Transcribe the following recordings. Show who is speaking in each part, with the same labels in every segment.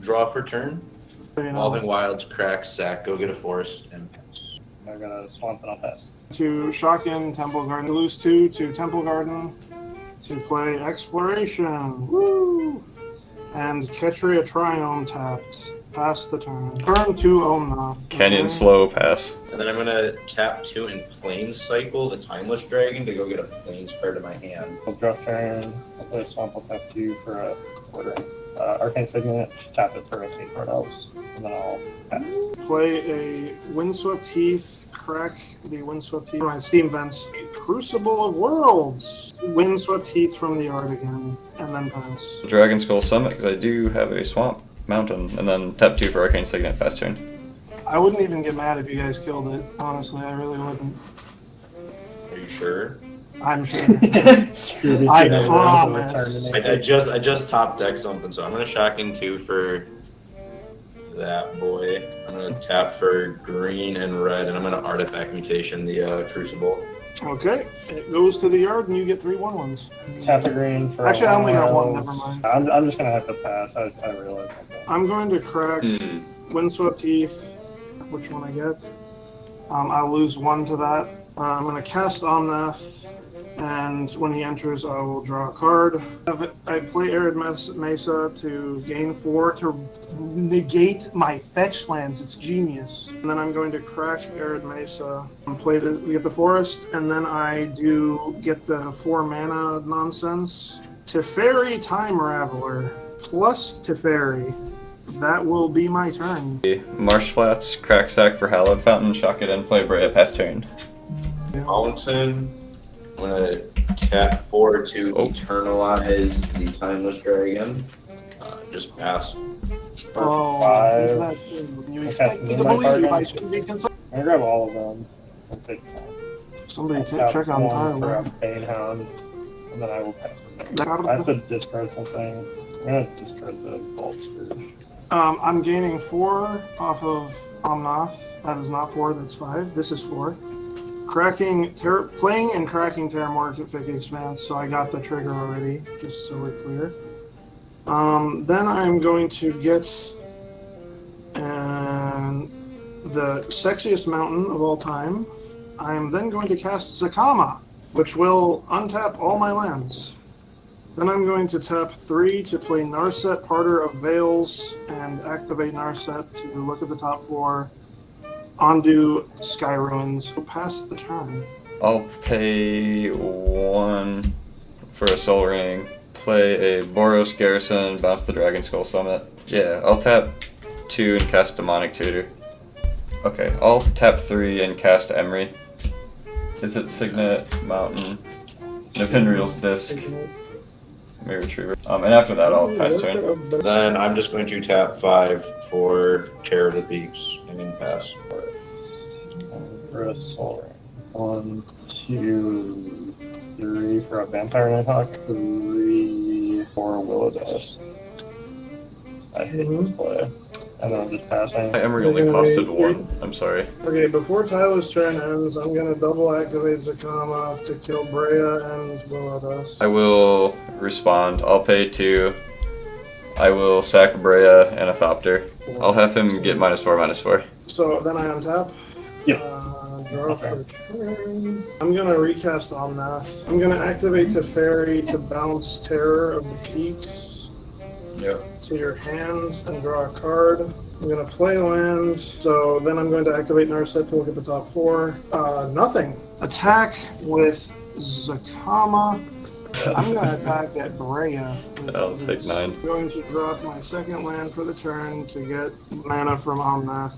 Speaker 1: Draw for turn. Evolving Wilds, crack, sack, go get a forest, and pass.
Speaker 2: I'm gonna swamp and I'll pass.
Speaker 3: To Shotgun, Temple Garden. Lose 2 to Temple Garden. To play Exploration. Woo! And Ketria Triome tapped. Pass the turn. Turn to Omnath.
Speaker 4: Canyon slow pass.
Speaker 1: And then I'm gonna tap 2 and Plains Cycle the Timeless Dragon to go get a Plains card to my hand.
Speaker 2: I'll draw turn. I'll play a swamp. I'll tap 2 for a ordering. Arcane Signet, tap it for a Fate Card else, and then I'll pass.
Speaker 3: Play a Windswept Heath, crack the Windswept Heath. My Steam Vents. Crucible of Worlds. Windswept Heath from the yard again, and then pass.
Speaker 4: Dragon Skull Summit, because I do have a Swamp Mountain, and then tap 2 for Arcane Signet, fast turn.
Speaker 3: I wouldn't even get mad if you guys killed it. Honestly, I really wouldn't.
Speaker 1: Are you sure?
Speaker 3: I'm sure.
Speaker 2: I
Speaker 3: promise.
Speaker 1: I just top deck something, so I'm gonna Shocking 2 for that boy. I'm gonna tap for green and red, and I'm gonna Artifact Mutation the Crucible.
Speaker 3: Okay, it goes to the yard, and you get 3 1/1s.
Speaker 2: Tap a green for.
Speaker 3: Actually, I only got 1. Never mind.
Speaker 2: I'm just gonna have to pass. I realize something.
Speaker 3: I'm going to crack Windswept Heath. Which one I get? I'll lose 1 to that. I'm going to cast Omnath, and when he enters, I will draw a card. I play Arid Mesa to gain 4 to negate my fetch lands. It's genius. And then I'm going to crack Arid Mesa and play we get the forest, and then I do get the 4 mana nonsense. Teferi Time Raveler plus Teferi. That will be my turn.
Speaker 4: Marsh Flats, crack sack for Hallowed Fountain, shock it, and play Breya, pass turn.
Speaker 1: Mountain. I'm gonna tap 4 to Eternalize the Timeless Dragon. Just pass.
Speaker 3: Oh,
Speaker 2: 5.
Speaker 3: is that you
Speaker 2: Okay,
Speaker 3: expect me to believe I should be concerned?
Speaker 2: I'm gonna grab all of them. I'll take one.
Speaker 3: Somebody
Speaker 2: Tap
Speaker 3: check on
Speaker 2: 1 for
Speaker 3: Tyler.
Speaker 2: a Banehound, and then I will pass them there.
Speaker 3: That-
Speaker 2: I have to discard something. I'm gonna discard the Vault Scourge.
Speaker 3: I'm gaining 4 off of Omnath. That is not 4, that's 5. This is 4. Playing and cracking Terramorphic Expanse, so I got the trigger already, just so we're clear. Then I'm going to get the sexiest mountain of all time. I'm then going to cast Zakama, which will untap all my lands. Then I'm going to tap 3 to play Narset, Parter of Veils, and activate Narset to look at the top 4. Undo Sky Ruins. Pass the turn.
Speaker 4: I'll pay 1 for a Soul Ring, play a Boros Garrison, bounce the Dragon Skull Summit. Yeah, I'll tap 2 and cast Demonic Tutor. Okay, I'll tap 3 and cast Emery. Is it Signet, Mountain, Nifenriel's Disc, Mirror Retriever. And after that, I'll pass turn.
Speaker 1: Then I'm just going to tap 5 for Chair of the Peaks and then pass.
Speaker 2: For a Soul Ring. 1, 2, 3 for a Vampire Nighthawk. 3 for a Willowdusk. I hate this play. And then I'm just passing.
Speaker 4: My Emery only costed 1. I'm sorry.
Speaker 3: Okay, before Tyler's turn ends, I'm going to double activate Zakama to kill Breya and Willowdusk.
Speaker 4: I will respond. I'll pay 2. I will sack Breya and a Thopter. I'll have him get -4/-4.
Speaker 3: So then I untap.
Speaker 2: Yep.
Speaker 3: Draw for turn. I'm going to recast Omnath. I'm going to activate Teferi to bounce Terror of the Peaks.
Speaker 1: Yep.
Speaker 3: To your hand and draw a card. I'm going to play land, so then I'm going to activate Narset to look at the top 4. Nothing. Attack with Zakama. I'm going to attack at Breya.
Speaker 4: I'll take 9.
Speaker 3: I'm going to drop my second land for the turn to get mana from Omnath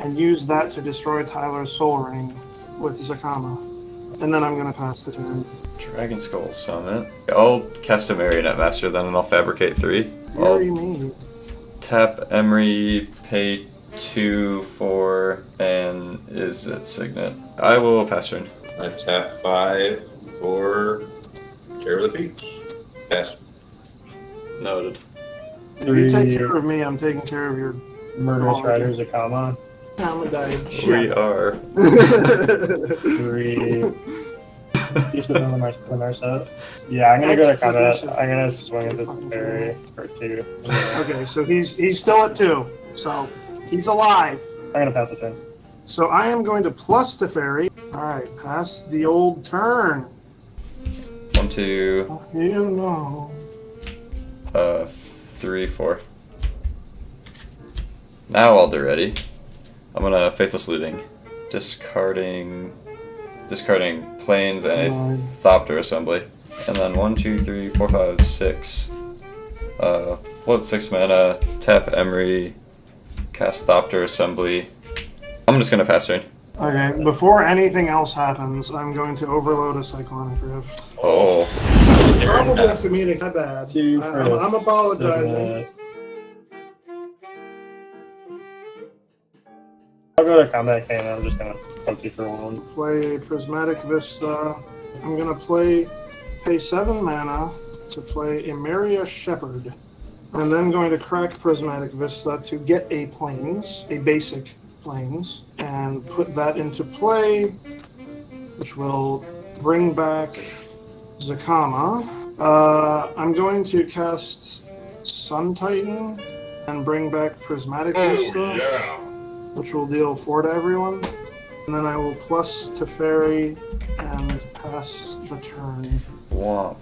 Speaker 3: and use that to destroy Tyler's Soul Ring with Zakama. And then I'm going to pass the turn.
Speaker 4: Dragon Skull Summit. I'll cast a Marionette Master then, and I'll fabricate 3.
Speaker 3: Very mean.
Speaker 4: Tap Emery, pay 2 for, and is it Signet? I will pass turn.
Speaker 1: I tap 5 for Chair of the Peaks. Pass.
Speaker 4: Noted.
Speaker 3: If you take care of me, I'm taking care of your
Speaker 2: Murderous Rider Zakama.
Speaker 3: family died.
Speaker 4: We are.
Speaker 2: 3 He's within the Narset. Yeah, I'm gonna go to combat. I'm gonna swing at the Teferi for 2.
Speaker 3: Okay, so he's still at 2. So he's alive.
Speaker 2: I'm gonna pass the turn.
Speaker 3: So I am going to plus Teferi. Alright, pass the old turn.
Speaker 4: 1, 2,
Speaker 3: You know.
Speaker 4: 3, 4. Now all they're ready. I'm gonna Faithless Looting. Discarding planes and a Thopter Assembly. And then 1, 2, 3, 4, 5, 6. Float 6 mana, tap Emery, cast Thopter Assembly. I'm just gonna pass turn.
Speaker 3: Okay, before anything else happens, I'm going to overload a Cyclonic Rift.
Speaker 4: Oh.
Speaker 3: Probably a comedic, my bad.
Speaker 2: 2 for
Speaker 3: I'm apologizing.
Speaker 2: signet. I'll go to combat cane. I'm just gonna poke you for 1.
Speaker 3: Play Prismatic Vista. I'm gonna pay 7 mana to play Emeria Shepherd. I'm then going to crack Prismatic Vista to get a plains, a basic plains, and put that into play, which will bring back Zakama. I'm going to cast Sun Titan and bring back Prismatic Vista, which will deal 4 to everyone. And then I will plus Teferi and pass the turn.
Speaker 4: Womp.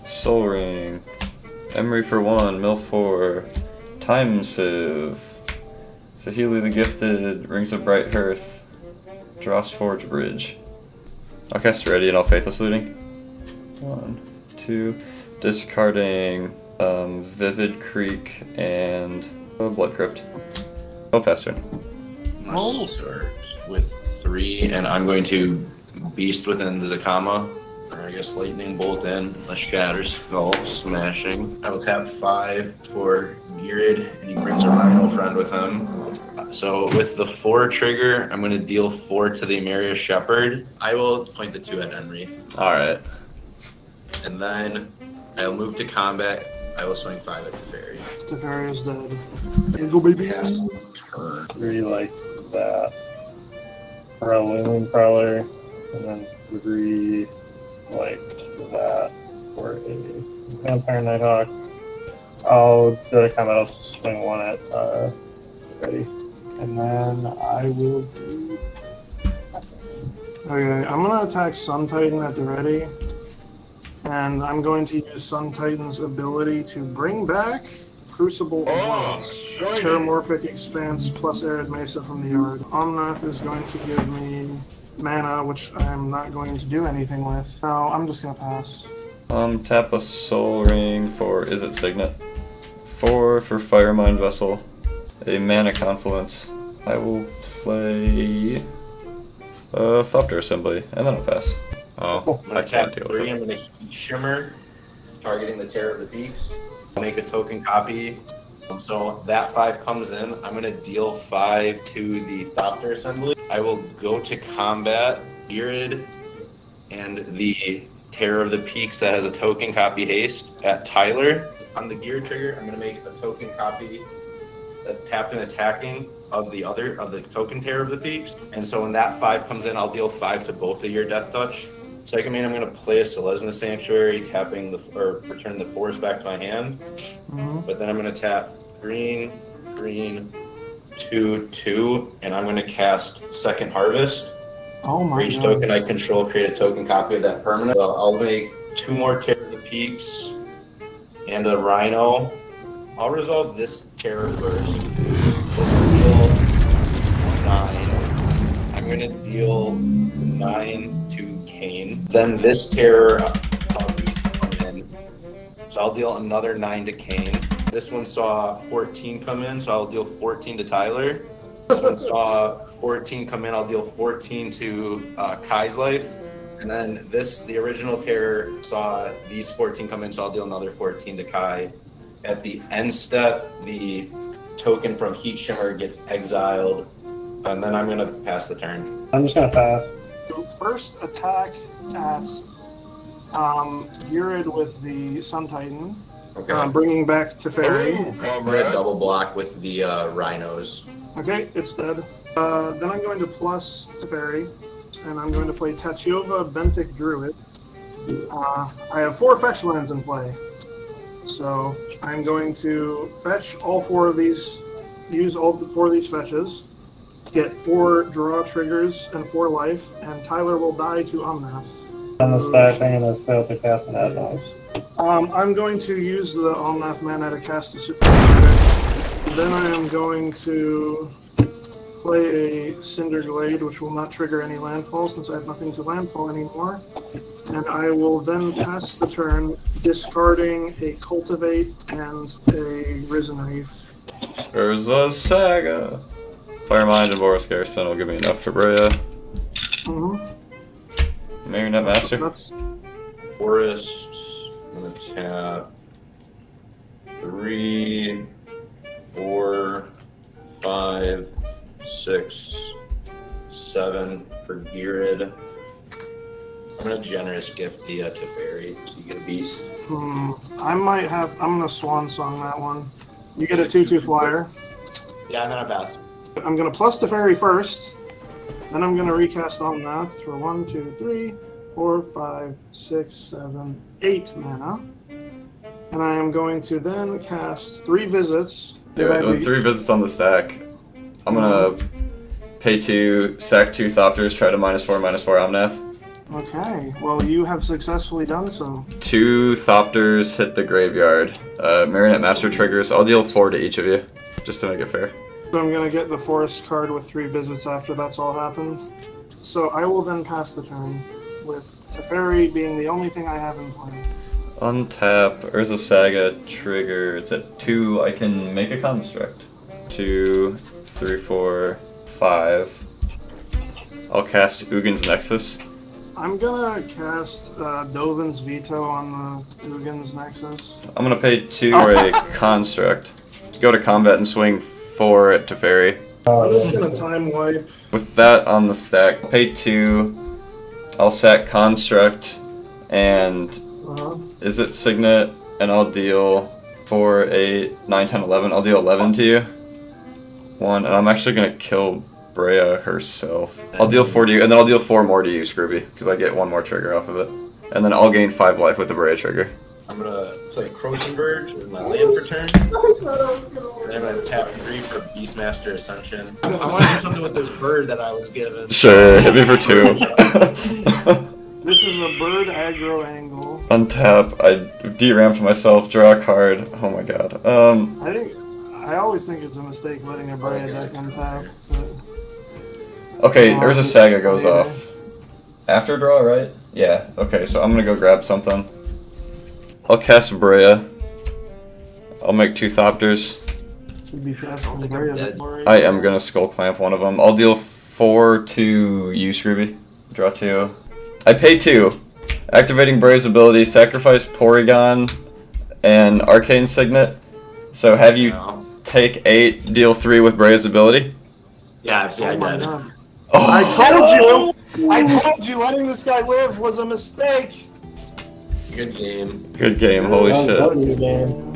Speaker 4: Soul Ring. Emery for 1, Mill 4. Time Sieve. Sahili the Gifted. Rings of Bright Hearth. Dross Forge Bridge. I'll cast Ready and I'll Faithless Looting. 1, 2. Discarding Vivid Creek and Blood Crypt. I'll pass turn.
Speaker 1: I'm gonna start with 3, and I'm going to Beast within the Zakama. Or I guess Lightning Bolt in. A Shatter Skull smashing. I will tap 5 for Ghirid, and he brings a Rhino friend with him. So with the 4 trigger, I'm going to deal 4 to the Emeria Shepherd. I will point the 2 at Henry.
Speaker 4: Alright.
Speaker 1: And then I'll move to combat. I will swing 5 at Teferi.
Speaker 3: Teferi is dead. Eagle baby ass.
Speaker 1: Turn.
Speaker 2: Really like that. For a Looming Prowler, and then 3 like that for a Vampire Nighthawk. I'll go to combat. I'll swing 1 at Ready. And then I will do.
Speaker 3: Okay, I'm going to attack Sun Titan at the ready. And I'm going to use Sun Titan's ability to bring back Crucible of Terramorphic Expanse plus Arid Mesa from the yard. Omnath is going to give me mana, which I'm not going to do anything with. No, I'm just going to pass.
Speaker 4: Tap a Soul Ring for Is It Signet? 4 for Firemind Vessel. A Mana Confluence. I will play Thopter Assembly, and then I'll pass. Oh,
Speaker 1: I'm going to tap 3. I'm going to Heat Shimmer, targeting the Terror of the Peaks. I'll make a token copy. So that 5 comes in. I'm going to deal 5 to the Thopter Assembly. I will go to combat Ghirid and the Terror of the Peaks that has a token copy haste at Tyler. On the Ghirid trigger, I'm going to make a token copy that's tapped and attacking of the token Terror of the Peaks. And so when that 5 comes in, I'll deal 5 to both of your Death Touch. Second main, I'm going to play a Selesnya Sanctuary, return the forest back to my hand.
Speaker 3: Mm-hmm.
Speaker 1: But then I'm going to tap green, 2, 2, and I'm going to cast Second Harvest.
Speaker 3: Oh my
Speaker 1: For each
Speaker 3: god.
Speaker 1: token I control, create a token copy of that permanent. So I'll make 2 more Terror of the Peaks and a Rhino. I'll resolve this Terror first. So deal 9. I'm going to deal 9 to Kane. Then this Terror these come in. So I'll deal another 9 to Kane. This one saw 14 come in, so I'll deal 14 to Tyler. This one saw 14 come in, I'll deal 14 to Kai's life. And then the original Terror saw these 14 come in, so I'll deal another 14 to Kai. At the end step, the token from Heat Shimmer gets exiled, and then I'm going to pass the turn.
Speaker 2: I'm just gonna pass.
Speaker 3: So first attack at Ghirid with the Sun Titan,
Speaker 1: Okay.
Speaker 3: bringing back Teferi.
Speaker 1: I'm going to double block with the Rhinos.
Speaker 3: Okay, it's dead. Then I'm going to plus Teferi, and I'm going to play Tachiova Bentic Druid. I have 4 fetch lands in play. So I'm going to fetch all 4 of these, use all 4 of these fetches, get 4 draw triggers and 4 life, and Tyler will die to Omnath.
Speaker 2: On the stack, I'm going to fail to cast an Advice.
Speaker 3: I'm going to use the Omnath mana to cast a super card. Then I am going to play a Cinder Glade, which will not trigger any landfall since I have nothing to landfall anymore. And I will then pass the turn, discarding a Cultivate and a Risen Reef.
Speaker 4: There's a Saga. Firemind and Boros Garrison will give me enough for Breya. Marionette Master.
Speaker 3: That's
Speaker 1: Forest. I'm gonna tap 3, 4, 5, 6, 7 for Ghirid. I'm gonna generous gift the Teferi, so you get a beast.
Speaker 3: I might have. I'm gonna Swan Song that one. You get a 2/2 flyer.
Speaker 1: Yeah, and then I pass.
Speaker 3: I'm gonna plus Teferi first. Then I'm gonna recast Omnath for 1, 2, 3, 4, 5, 6, 7, 8 mana. And I am going to then cast 3 visits.
Speaker 4: Do it with 3 visits on the stack. I'm gonna pay 2, sack 2 Thopters, try to -4 Omnath.
Speaker 3: Okay, well you have successfully done so.
Speaker 4: 2 Thopters hit the graveyard. Marionette Master triggers. I'll deal 4 to each of you, just to make it fair.
Speaker 3: So I'm gonna get the Forest card with 3 visits after that's all happened. So I will then pass the turn, with Teferi being the only thing I have in play.
Speaker 4: Untap, Urza Saga trigger. It's at 2. I can make a construct. 2, 3, 4, 5. I'll cast Ugin's Nexus.
Speaker 3: I'm gonna cast Dovin's Veto on the Ugin's Nexus.
Speaker 4: I'm gonna pay 2 for a construct. Go to combat and swing 4 at Teferi.
Speaker 3: I'm just gonna time wipe.
Speaker 4: With that on the stack, pay 2. I'll sack construct and is it Signet? And I'll deal 4, 8, 9, 10, 11. I'll deal 11 to you. 1, and I'm actually gonna kill Breya herself. I'll deal 4 to you, and then I'll deal 4 more to you, Scrooby, because I get 1 more trigger off of it. And then I'll gain 5 life with the Breya trigger.
Speaker 1: I'm gonna play Croton Verge with my land for turn. And I'm gonna tap 3 for Beastmaster Ascension. I want to do something with this bird that I was given.
Speaker 4: Sure, hit me for 2.
Speaker 3: This is a bird aggro angle.
Speaker 4: Untap, I de-ramped myself, draw a card. Oh my god.
Speaker 3: I always think it's a mistake letting a Breya deck untap.
Speaker 4: Okay, Urza Saga goes off. After draw, right? Yeah, okay, so I'm gonna go grab something. I'll cast Breya. I'll make 2 Thopters. I am gonna Skull Clamp one of them. I'll deal 4 to you, Scrooby. Draw 2. I pay 2. Activating Breya's ability, sacrifice Porygon and Arcane Signet. So have you take 8, deal 3 with Breya's ability?
Speaker 1: Yeah, see, I did.
Speaker 3: Oh. I told you letting this guy live was a mistake.
Speaker 1: Good game.
Speaker 4: Good game, holy shit.
Speaker 2: That was a good game.